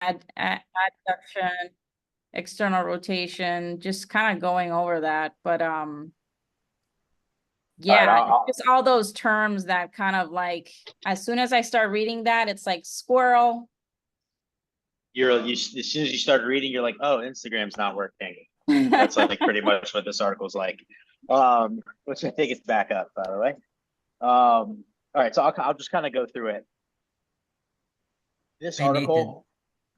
adduction, external rotation, just kind of going over that. But All right, yeah, it's just all those terms that kind of like, as soon as I start reading that, it's like squirrel. as soon as you start reading, you're like, oh, Instagram's not working. That's like pretty much what this article's like. Which I think it's back up, by the way. All right, so I'll just kind of go through it. This Hey Nathan, article,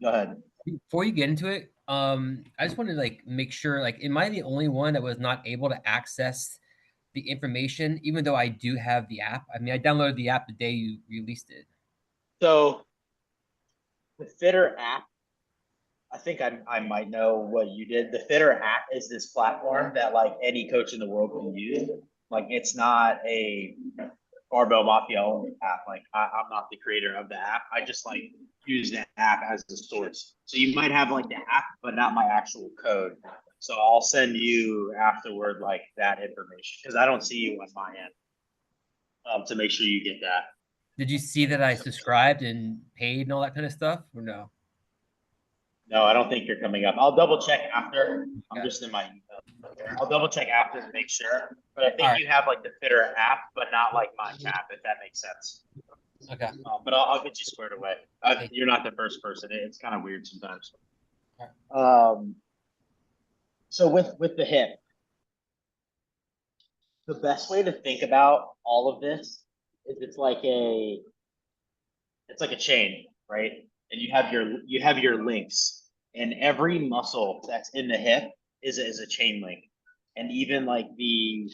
go ahead. before you get into it, I just wanted to like make sure, like, am I the only one that was not able to access the information, even though I do have the app? I mean, I downloaded the app the day you released it. So the Fitter app, I think I might know what you did. The Fitter app is this platform that like any coach in the world can use. Like it's not a Barbell Mafia only app. Like I'm not the creator of the app. I just like use the app as the source. So you might have like the app, but not my actual code. So I'll send you afterward like that information because I don't see you on my end to make sure you get that. Did you see that I subscribed and paid and all that kind of stuff, or no? No, I don't think you're coming up. I'll double check after. I'm Okay. just in my email. I'll double check after to make sure. But I All think right. you have like the Fitter app, but not like my app, if that makes sense. Okay. But I'll get you squared away. You're not the first person. It's kind of weird sometimes. All So with the hip, the best way to think about all of this is it's like a chain, right? And you have your links, and every muscle that's in the hip is a chain link, and even like the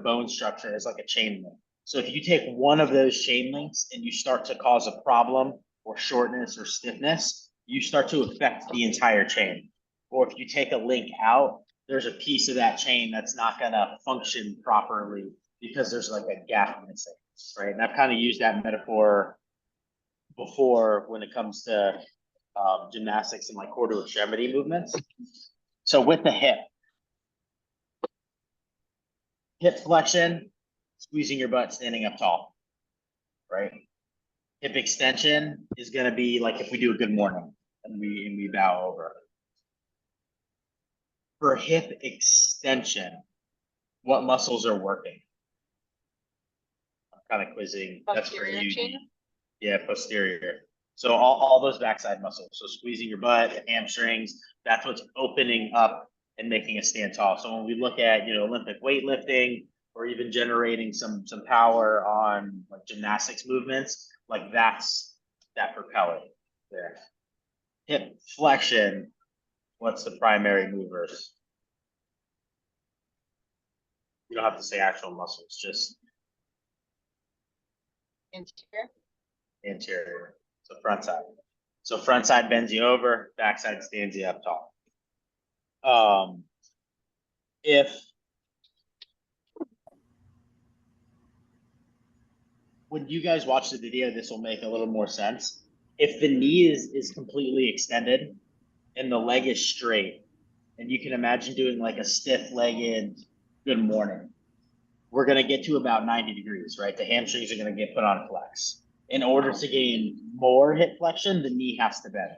bone structure is like a chain link. So if you take one of those chain links and you start to cause a problem or shortness or stiffness, you start to affect the entire chain. Or if you take a link out, there's a piece of that chain that's not going to function properly because there's like a gap missing, right? And I've kind of used that metaphor before when it comes to gymnastics and like core to extremity movements. So with the hip flexion, squeezing your butt, standing up tall, right? Hip extension is going to be like if we do a good morning and we bow over. For hip extension, what muscles are working? I'm kind of quizzing. That's for you. Chain? Yeah, posterior. So all those backside muscles. So squeezing your butt, hamstrings, that's what's opening up and making us stand tall. So when we look at, Olympic weightlifting or even generating some power on like gymnastics movements, like that's that propeller there. Hip flexion, what's the primary movers? You don't have to say actual muscles, just anterior. So front side. So front side bends you over, back side stands you up tall. If when you guys watch the video, this will make a little more sense. If the knee is completely extended and the leg is straight, and you can imagine doing like a stiff-legged good morning, we're going to get to about 90 degrees, right? The hamstrings are going to get put on flex. In order to gain more hip flexion, the knee has to bend.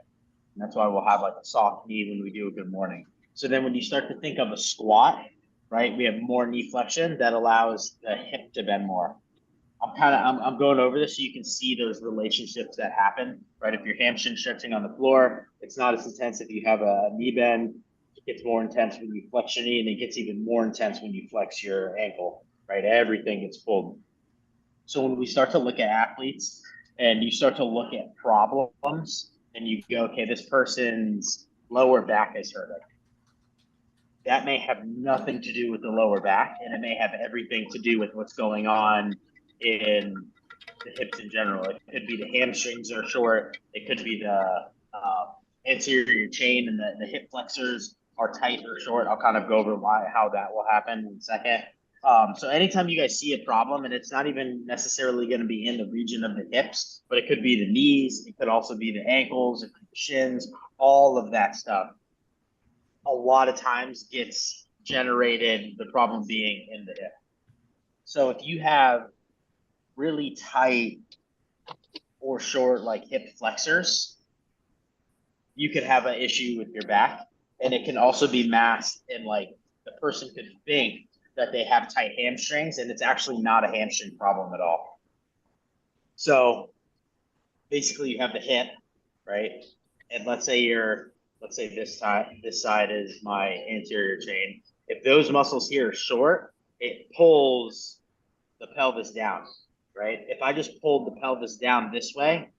And that's why we'll have like a soft knee when we do a good morning. So then when you start to think of a squat, right, we have more knee flexion that allows the hip to bend more. I'm going over this so you can see those relationships that happen, right? If your hamstring stretching on the floor, it's not as intense if you have a knee bend. It gets more intense when you flex your knee, and it gets even more intense when you flex your ankle, right? Everything gets pulled. So when we start to look at athletes and you start to look at problems and you go, okay, this person's lower back is hurting. That may have nothing to do with the lower back, and it may have everything to do with what's going on in the hips in general. It could be the hamstrings are short. It could be the anterior chain and the hip flexors are tight or short. I'll kind of go over how that will happen in a second. So anytime you guys see a problem, and it's not even necessarily going to be in the region of the hips, but it could be the knees, it could also be the ankles, it could be the shins, all of that stuff. A lot of times gets generated, the problem being in the hip. So if you have really tight or short like hip flexors, you could have an issue with your back. And it can also be masked in like the person could think that they have tight hamstrings, and it's actually not a hamstring problem at all. So basically you have the hip, right? And let's say this side is my anterior chain. If those muscles here are short, it pulls the pelvis down, right? If I just pulled the pelvis down this way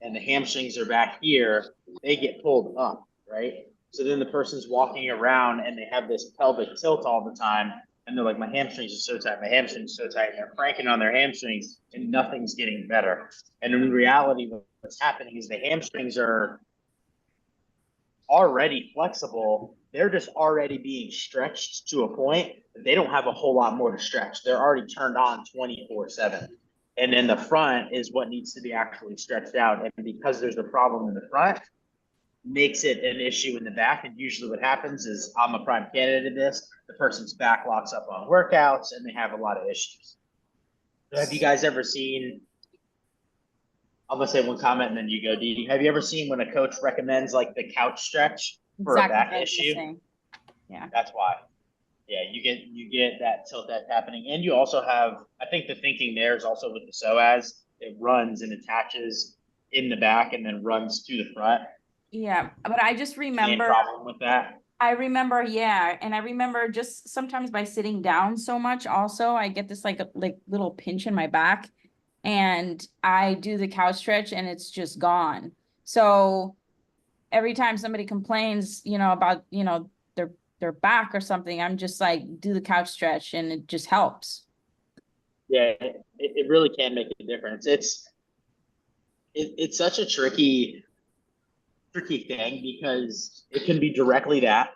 and the hamstrings are back here, they get pulled up, right? So then the person's walking around and they have this pelvic tilt all the time. And they're like, my hamstrings are so tight, my hamstrings are so tight. And they're cranking on their hamstrings and nothing's getting better. And in reality, what's happening is the hamstrings are already flexible. They're just already being stretched to a point that they don't have a whole lot more to stretch. They're already turned on 24/7. And then the front is what needs to be actually stretched out. And because there's a problem in the front, makes it an issue in the back. And usually what happens is I'm a prime candidate of this. The person's back locks up on workouts and they have a lot of issues. Have you guys ever seen, I'm gonna say one comment and then you go, Dee. Have you ever seen when a coach recommends like the couch stretch for a back issue? Yeah. That's why. Yeah, you get that tilt that's happening. And you also have, I think the thinking there is also with the psoas, it runs and attaches in the back and then runs to the front. Yeah, but I just Same remember, problem with that. I remember, yeah, and I remember just sometimes by sitting down so much also, I get this like little pinch in my back and I do the couch stretch and it's just gone. So every time somebody complains, about, their back or something, I'm just like, do the couch stretch and it just helps. Yeah, it really can make a difference. It's such a tricky thing because it can be directly that,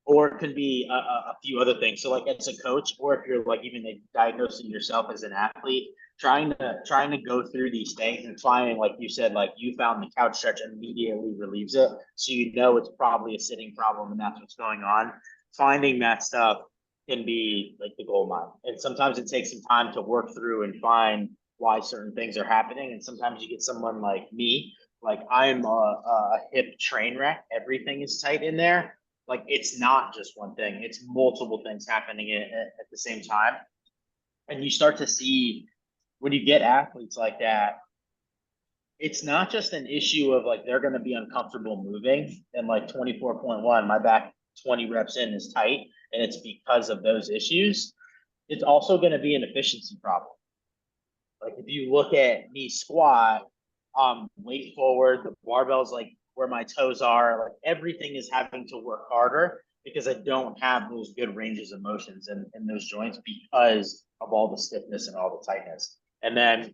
or it can be a few other things. So like as a coach, or if you're like even diagnosing yourself as an athlete, trying to go through these things and finding, like you said, like you found the couch stretch immediately relieves it. So you know it's probably a sitting problem and that's what's going on. Finding that stuff can be like the gold mine. And sometimes it takes some time to work through and find why certain things are happening. And sometimes you get someone like me, like I'm a hip train wreck. Everything is tight in there. Like it's not just one thing, it's multiple things happening at the same time. And you start to see when you get athletes like that, it's not just an issue of like they're going to be uncomfortable moving and like 24.1, my back 20 reps in is tight, and it's because of those issues. It's also going to be an efficiency problem. Like if you look at me squat, weight forward, the barbell's like where my toes are, like everything is having to work harder because I don't have those good ranges of motions in those joints because of all the stiffness and all the tightness. And then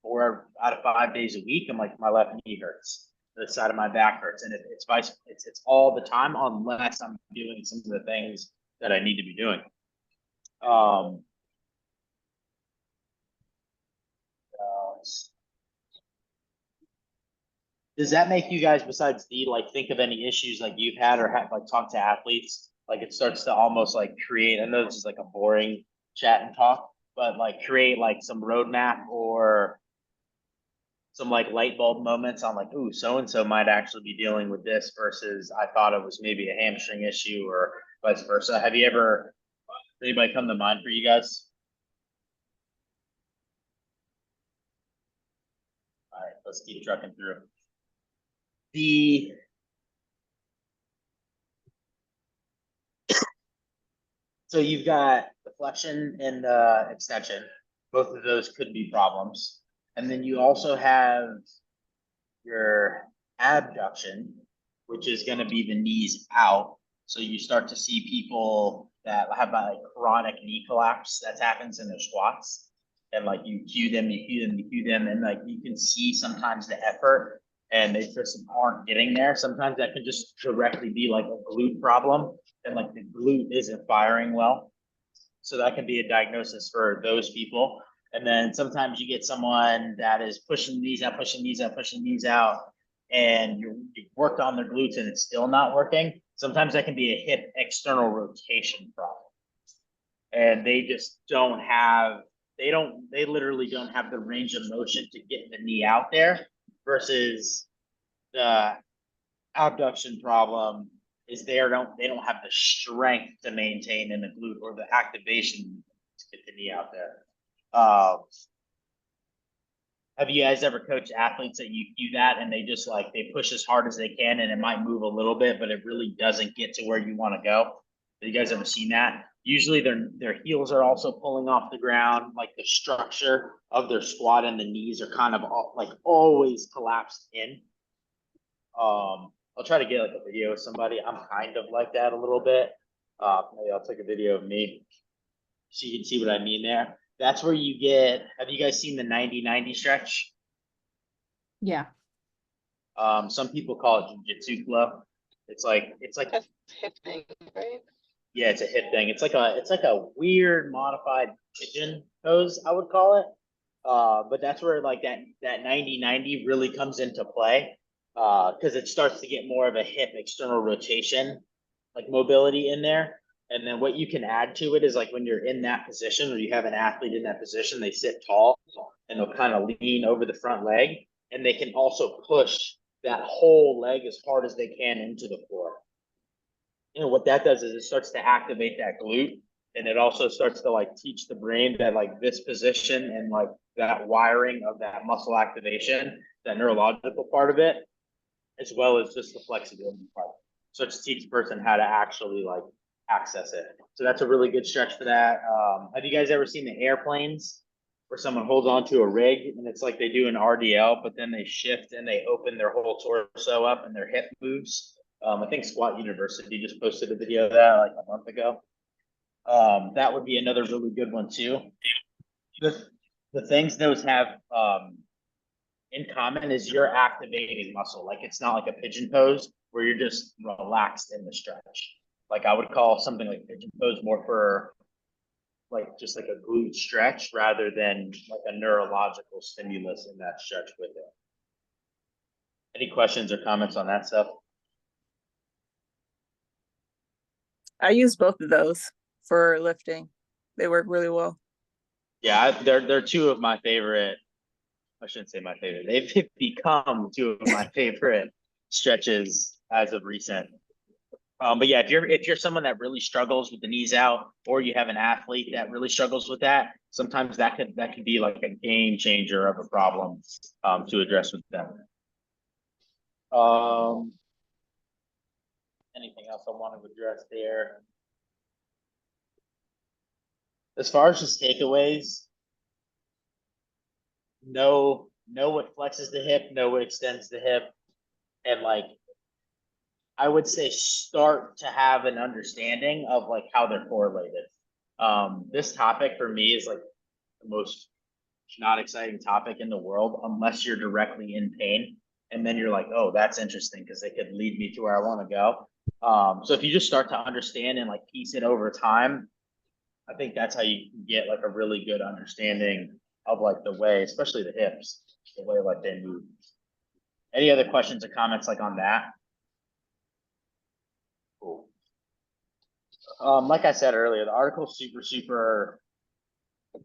4 out of 5 days a week, I'm like, my left knee hurts, the side of my back hurts, and it's all the time unless I'm doing some of the things that I need to be doing. Does that make you guys, besides like think of any issues like you've had or have like talk to athletes? Like it starts to almost like create, I know this is like a boring chat and talk, but like create like some roadmap or some like light bulb moments on like, ooh, so-and-so might actually be dealing with this versus I thought it was maybe a hamstring issue or vice versa. Have you ever, anybody come to mind for you guys? All right, let's keep trucking through. So you've got the flexion and the extension. Both of those could be problems. And then you also have your abduction, which is going to be the knees out. So you start to see people that have like chronic knee collapse that happens in their squats. And like you cue them, and like you can see sometimes the effort and they just aren't getting there. Sometimes that can just directly be like a glute problem and like the glute isn't firing well. So that can be a diagnosis for those people. And then sometimes you get someone that is pushing these out, and you've worked on their glutes and it's still not working. Sometimes that can be a hip external rotation problem. And they just don't have, they literally don't have the range of motion to get the knee out there versus the abduction problem is they don't have the strength to maintain in the glute or the activation to get the knee out there. Have you guys ever coached athletes that you do that and they just like they push as hard as they can and it might move a little bit, but it really doesn't get to where you want to go? Have you guys ever seen that? Usually their heels are also pulling off the ground, like the structure of their squat and the knees are kind of like always collapsed in. I'll try to get like a video of somebody. I'm kind of like that a little bit. Maybe I'll take a video of me so you can see what I mean there. That's where you get, have you guys seen the 90-90 stretch? Yeah. Some people call it jiu-jitsu flow. It's like That's hip thing, right? yeah, it's a hip thing. It's like a weird modified pigeon pose, I would call it. But that's where like that 90-90 really comes into play. Because it starts to get more of a hip external rotation, like mobility in there. And then what you can add to it is like when you're in that position or you have an athlete in that position, they sit tall and they'll kind of lean over the front leg and they can also push that whole leg as hard as they can into the floor. You know, what that does is it starts to activate that glute and it also starts to like teach the brain that like this position and like that wiring of that muscle activation, that neurological part of it, as well as just the flexibility part. So to teach the person how to actually like access it. So that's a really good stretch for that. Have you guys ever seen the airplanes where someone holds onto a rig and it's like they do an RDL, but then they shift and they open their whole torso up and their hip moves? I think Squat University just posted a video of that like a month ago. That would be another really good one too. The things those have in common is you're activating muscle. Like it's not like a pigeon pose where you're just relaxed in the stretch. Like I would call something like pigeon pose more for like just like a glute stretch rather than like a neurological stimulus in that stretch with it. Any questions or comments on that stuff? I use both of those for lifting. They work really well. Yeah, they're two of my favorite. I shouldn't say my favorite. They've become two of my favorite stretches as of recent. But yeah, if you're someone that really struggles with the knees out, or you have an athlete that really struggles with that, sometimes that could be like a game changer of a problem to address with them. Anything else I want to address there? As far as just takeaways, know what flexes the hip, know what extends the hip, and like I would say start to have an understanding of like how they're correlated. This topic for me is like the most not exciting topic in the world unless you're directly in pain. And then you're like, oh, that's interesting because it could lead me to where I want to go. So if you just start to understand and like piece it over time, I think that's how you can get like a really good understanding of like the way, especially the hips, the way like they move. Any other questions or comments like on that? Cool. Like I said earlier, the article's super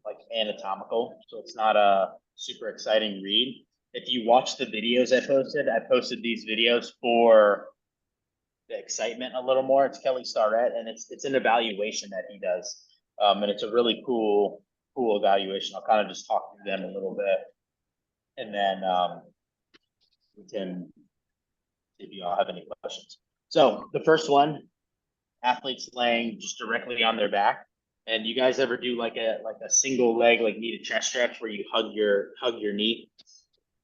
like anatomical, so it's not a super exciting read. If you watch the videos I posted these videos for the excitement a little more. It's Kelly Starrett, and it's an evaluation that he does, and it's a really cool evaluation. I'll kind of just talk through them a little bit, and then we can see if you all have any questions. So the first one, athletes laying just directly on their back. And you guys ever do like a single leg like knee to chest stretch where you hug your knee?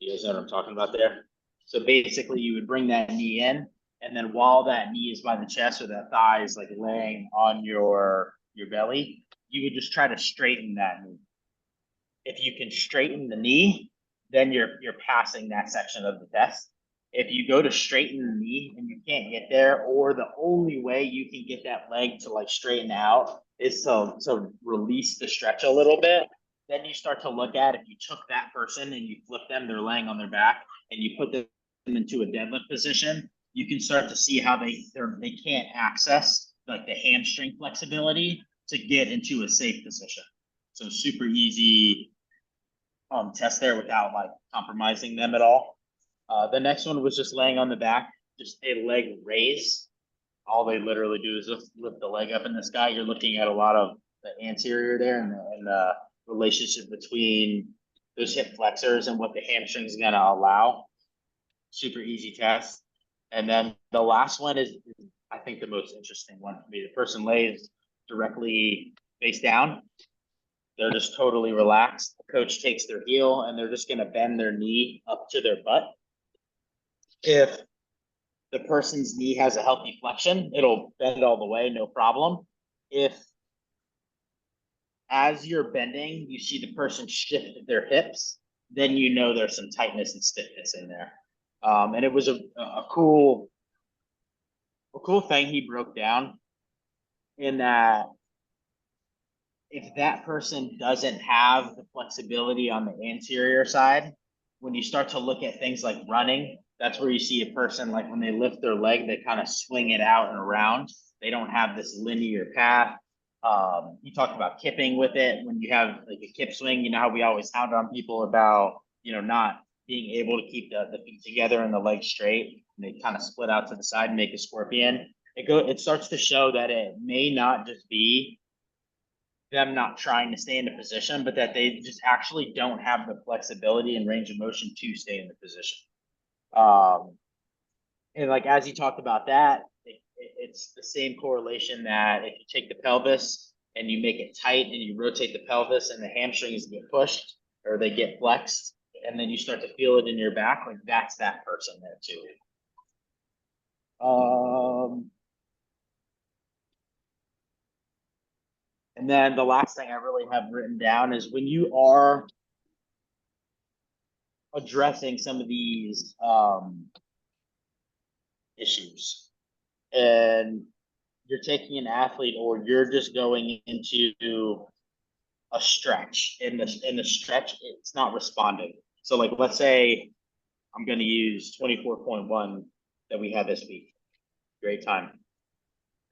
You guys know what I'm talking about there? So basically you would bring that knee in, and then while that knee is by the chest or that thigh is like laying on your belly, you would just try to straighten that knee. If you can straighten the knee, then you're passing that section of the test. If you go to straighten the knee and you can't get there, or the only way you can get that leg to like straighten out is to release the stretch a little bit, then you start to look at if you took that person and you flip them, they're laying on their back, and you put them into a deadlift position, you can start to see how they can't access like the hamstring flexibility to get into a safe position. So super easy test there without like compromising them at all. The next one was just laying on the back, just a leg raise. All they literally do is just lift the leg up in the sky. You're looking at a lot of the anterior there and the relationship between those hip flexors and what the hamstring is going to allow. Super easy test. And then the last one is, I think, the most interesting one for me. The person lays directly face down. They're just totally relaxed. The coach takes their heel and they're just going to bend their knee up to their butt. If the person's knee has a healthy flexion, it'll bend all the way, no problem. If as you're bending, you see the person shift their hips, then you know there's some tightness and stiffness in there. And it was a cool thing he broke down in that if that person doesn't have the flexibility on the anterior side, when you start to look at things like running, that's where you see a person, like when they lift their leg, they kind of swing it out and around. They don't have this linear path. You talked about kipping with it. When you have like a kip swing, you know how we always hound on people about, not being able to keep the feet together and the legs straight. And they kind of split out to the side and make a scorpion. It starts to show that it may not just be them not trying to stay in the position, but that they just actually don't have the flexibility and range of motion to stay in the position. And like, as you talked about that, it's the same correlation that if you take the pelvis and you make it tight and you rotate the pelvis and the hamstrings get pushed or they get flexed, and then you start to feel it in your back, like that's that person there too. And then the last thing I really have written down is when you are addressing some of these issues and you're taking an athlete or you're just going into a stretch in the stretch, it's not responding. So like, let's say I'm going to use 24.1 that we had this week. Great time.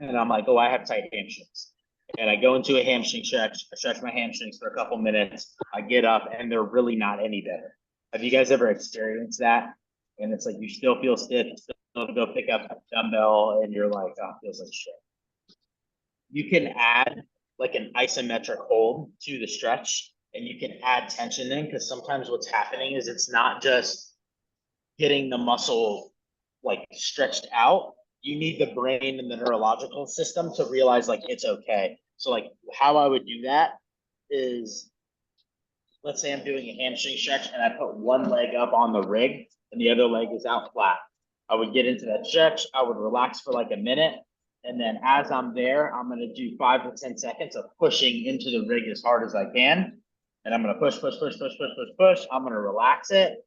And I'm like, oh, I have tight hamstrings. And I go into a hamstring stretch. I stretch my hamstrings for a couple minutes. I get up and they're really not any better. Have you guys ever experienced that? And it's like you still feel stiff, you still go pick up a dumbbell and you're like, oh, it feels like shit. You can add like an isometric hold to the stretch and you can add tension in, because sometimes what's happening is it's not just getting the muscle like stretched out. You need the brain and the neurological system to realize like it's okay. So like how I would do that is, let's say I'm doing a hamstring stretch and I put one leg up on the rig and the other leg is out flat. I would get into that stretch. I would relax for like a minute. And then as I'm there, I'm going to do 5 to 10 seconds of pushing into the rig as hard as I can. And I'm going to push. I'm going to relax it.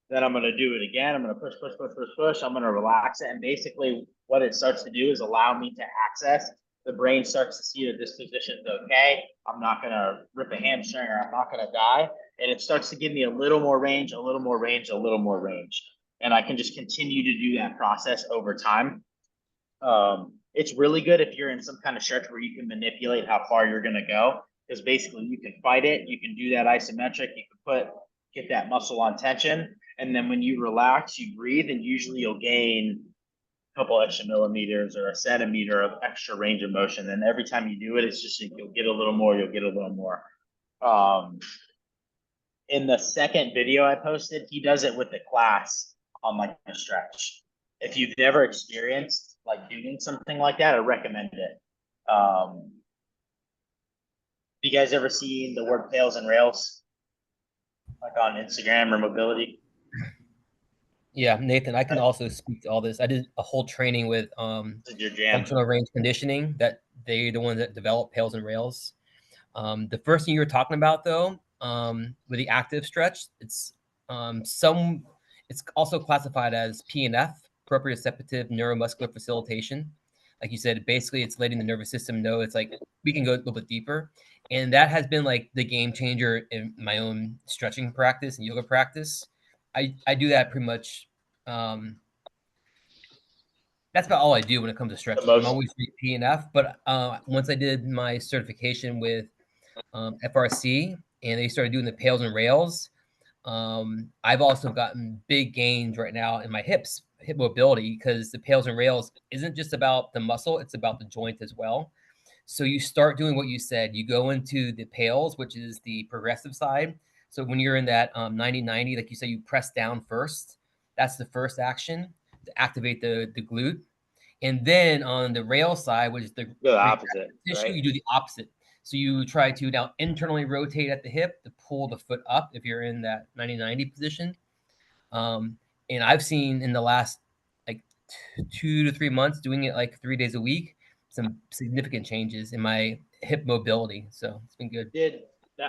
Then I'm going to do it again. I'm going to push. I'm going to relax it. And basically what it starts to do is allow me to access. The brain starts to see that this position is okay. I'm not going to rip a hamstring or I'm not going to die. And it starts to give me a little more range, a little more range, a little more range. And I can just continue to do that process over time. It's really good if you're in some kind of stretch where you can manipulate how far you're going to go, because basically you can fight it. You can do that isometric. You can get that muscle on tension. And then when you relax, you breathe, and usually you'll gain a couple extra millimeters or a centimeter of extra range of motion. And every time you do it, it's just, you'll get a little more, In the second video I posted, he does it with the class on like a stretch. If you've never experienced like doing something like that, I recommend it. You guys ever seen the word Pails and Rails like on Instagram or mobility? Yeah, Nathan, I can also speak to all this. I did a whole training with Your jam. functional range conditioning, that they're the ones that develop Pails and Rails. The first thing you were talking about, though, with the active stretch, it's also classified as PNF, proprioceptive neuromuscular facilitation. Like you said, basically it's letting the nervous system know it's like we can go a little bit deeper. And that has been like the game changer in my own stretching practice and yoga practice. I do that pretty much. That's about all I do when it comes to stretching. I'm always PNF, but once I did my certification with FRC and they started doing the Pails and Rails, I've also gotten big gains right now in my hips hip mobility, because the pails and rails isn't just about the muscle, it's about the joint as well. So you start doing what you said. You go into the pails, which is the progressive side. So when you're in that 90-90, like you said, you press down first. That's the first action to activate the glute. And then on the rail side, which is the The retractor opposite, tissue, right? you do the opposite. So you try to now internally rotate at the hip to pull the foot up if you're in that 90-90 position. Um, and I've seen in the last like 2 to 3 months doing it like 3 days a week, some significant changes in my hip mobility. So it's been good.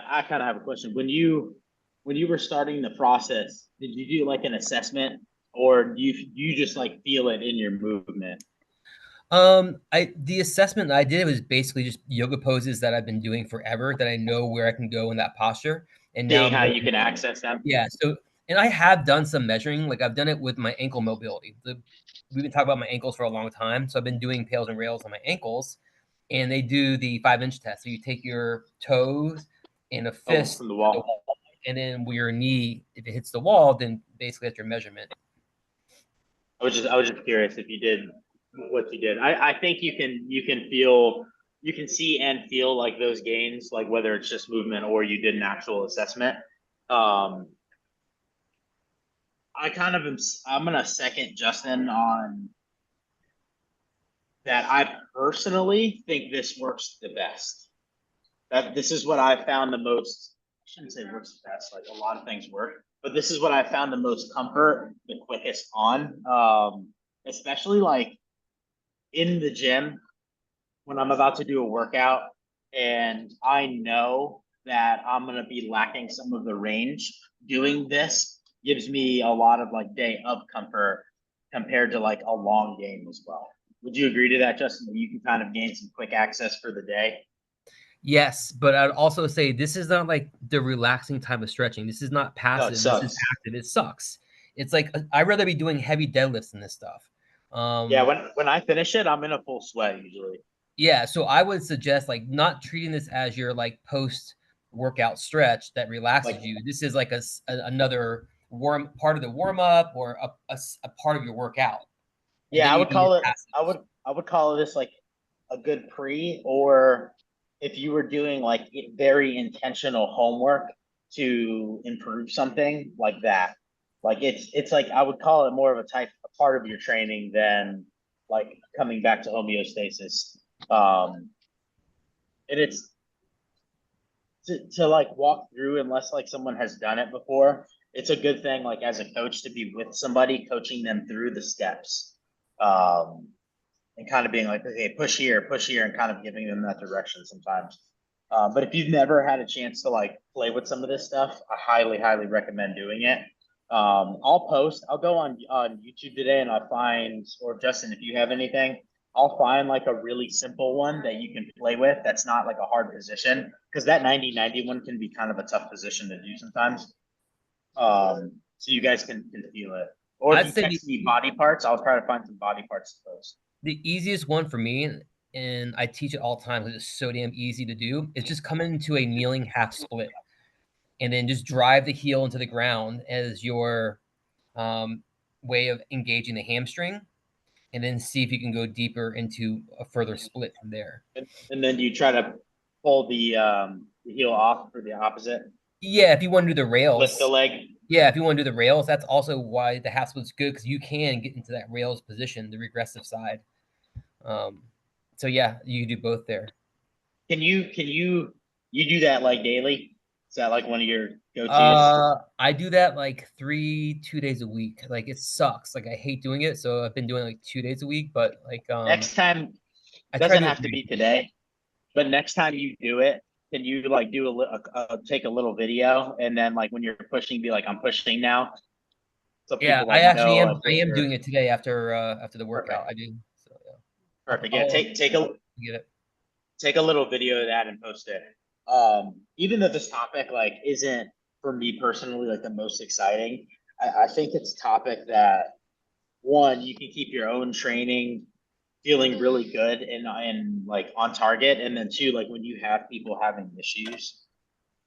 I kind of have a question. When you were starting the process, did you do like an assessment, or do you just like feel it in your movement? The assessment that I did was basically just yoga poses that I've been doing forever that I know where I can go in that posture. And now Seeing I'm how going, you can access them. yeah. So, and I have done some measuring, like I've done it with my ankle mobility. We've been talking about my ankles for a long time. So I've been doing pails and rails on my ankles, and they do the 5-inch test. So you take your toes and a Oh, fist from the to the wall. wall, and then where your knee, if it hits the wall, then basically that's your measurement. I was just curious if you did what you did. I think you can feel, you can see and feel like those gains, like whether it's just movement or you did an actual assessment. Um, I'm gonna second Justin on that. I personally think this works the best. That this is what I found the most. I shouldn't say works the best. Like a lot of things work, but this is what I found the most comfort, the quickest on. Especially like in the gym when I'm about to do a workout and I know that I'm gonna be lacking some of the range. Doing this gives me a lot of like day of comfort compared to like a long game as well. Would you agree to that, Justin? That you can kind of gain some quick access for the day? Yes, but I'd also say this is not like the relaxing type of stretching. This is not No, it passive. This is sucks. active. It sucks. It's like I'd rather be doing heavy deadlifts than this stuff. Yeah, Um, when I finish it, I'm in a full sweat usually. yeah, so I would suggest like not treating this as your like post workout stretch that relaxes Like, you. This is like another warm part of the warm up or a part of your workout, and yeah, then I you would do your call it. passive. I would call this like a good pre, or if you were doing like very intentional homework to improve something like that. Like it's like I would call it more of a part of your training than like coming back to homeostasis. Um, and it's to like walk through unless like someone has done it before. It's a good thing like as a coach to be with somebody coaching them through the steps. Um, and kind of being like, okay, push here, and kind of giving them that direction sometimes. But if you've never had a chance to like play with some of this stuff, I highly, highly recommend doing it. I'll go on YouTube today and I'll find, or Justin, if you have anything, I'll find like a really simple one that you can play with. That's not like a hard position because that 90-90 one can be kind of a tough position to do sometimes. So you guys can feel it. Or if I'd you say text me body parts, I'll try to find some body parts to post. the easiest one for me, and I teach it all the time because it's so damn easy to do, is just come into a kneeling half split and then just drive the heel into the ground as your um, way of engaging the hamstring, and then see if you can go deeper into a further split from there. And then you try to pull the heel off for the opposite, Yeah, if you want to do the lift the rails, leg. yeah, if you want to do the rails, that's also why the half split's good because you can get into that rails position, the regressive side. Um, so yeah, you do both there. You do that like daily? Is that like one of your go-tos? I do that like 2 days a week. Like it sucks. Like I hate doing it, so I've been doing like 2 days a week. But like Next time, I try to doesn't do it have to be today, but next time you do it, can you like do take a little video and then like when you're pushing, be like, I'm pushing now, so Yeah, people I like actually know am. like I what am you're. doing it today after the workout. Perfect, I do. So yeah, perfect. Yeah, I'll get it. take a little video of that and post it. Even though this topic like isn't for me personally like the most exciting, I think it's a topic that one you can keep your own training feeling really good and like on target, and then two, like when you have people having issues,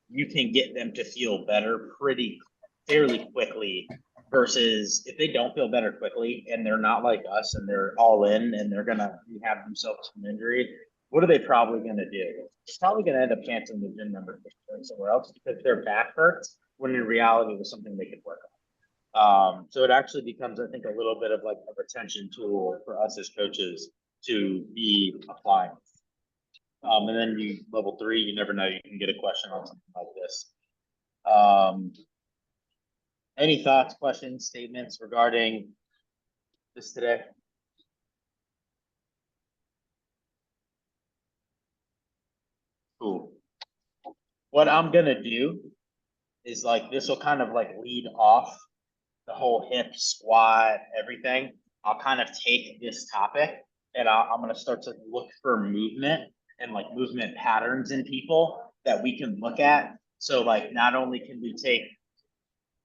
you can get them to feel better pretty fairly quickly versus if they don't feel better quickly and they're not like us and they're all in and they're gonna rehab themselves from injury, what are they probably gonna do? It's probably gonna end up canceling the gym membership somewhere else because their back hurts when in reality it was something they could work on. So it actually becomes, I think, a little bit of like a retention tool for us as coaches to be applying. And then level 3, you never know, you can get a question on something like this. Any thoughts, questions, statements regarding this today? Cool. What I'm gonna do is like, this will kind of like lead off the whole hip squat, everything. I'll kind of take this topic and I'm gonna start to look for movement and like movement patterns in people that we can look at. So like, not only can we take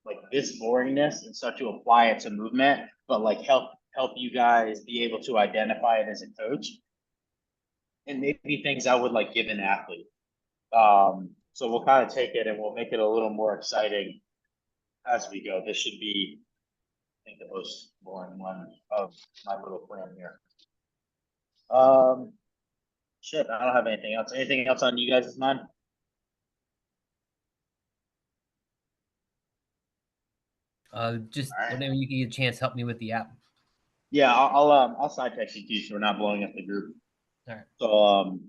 like this boringness and start to apply it to movement, but like help you guys be able to identify it as a coach and maybe things I would like give an athlete. So we'll kind of take it and we'll make it a little more exciting as we go. This should be, I think, the most boring one of my little plan here. Shit, I don't have anything else. Anything else on you guys' mind? Just All right. whenever you get a chance, help me with the app. Yeah, I'll side text you too, so we're not blowing up the group. All right. So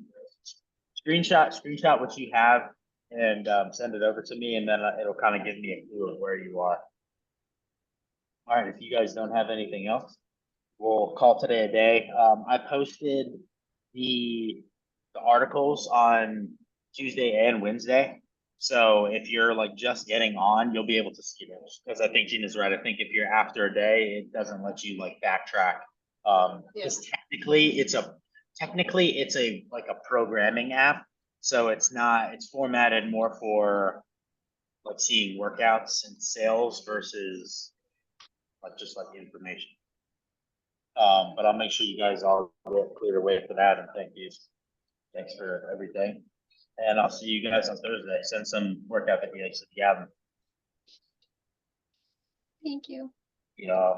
screenshot what you have and send it over to me, and then it'll kind of give me a clue of where you are. All right, if you guys don't have anything else, we'll call today a day. I posted the articles on Tuesday and Wednesday. So if you're like just getting on, you'll be able to see those, because I think Gina's right. I think if you're after a day, it doesn't let you like backtrack. Because technically it's a like a programming app. So it's formatted more for like seeing workouts and sales versus like just like information. But I'll make sure you guys all get cleared away for that, and thank you. Thanks for everything. And I'll see you guys on Thursday. Send some workout videos if you have them. Thank you. Yeah.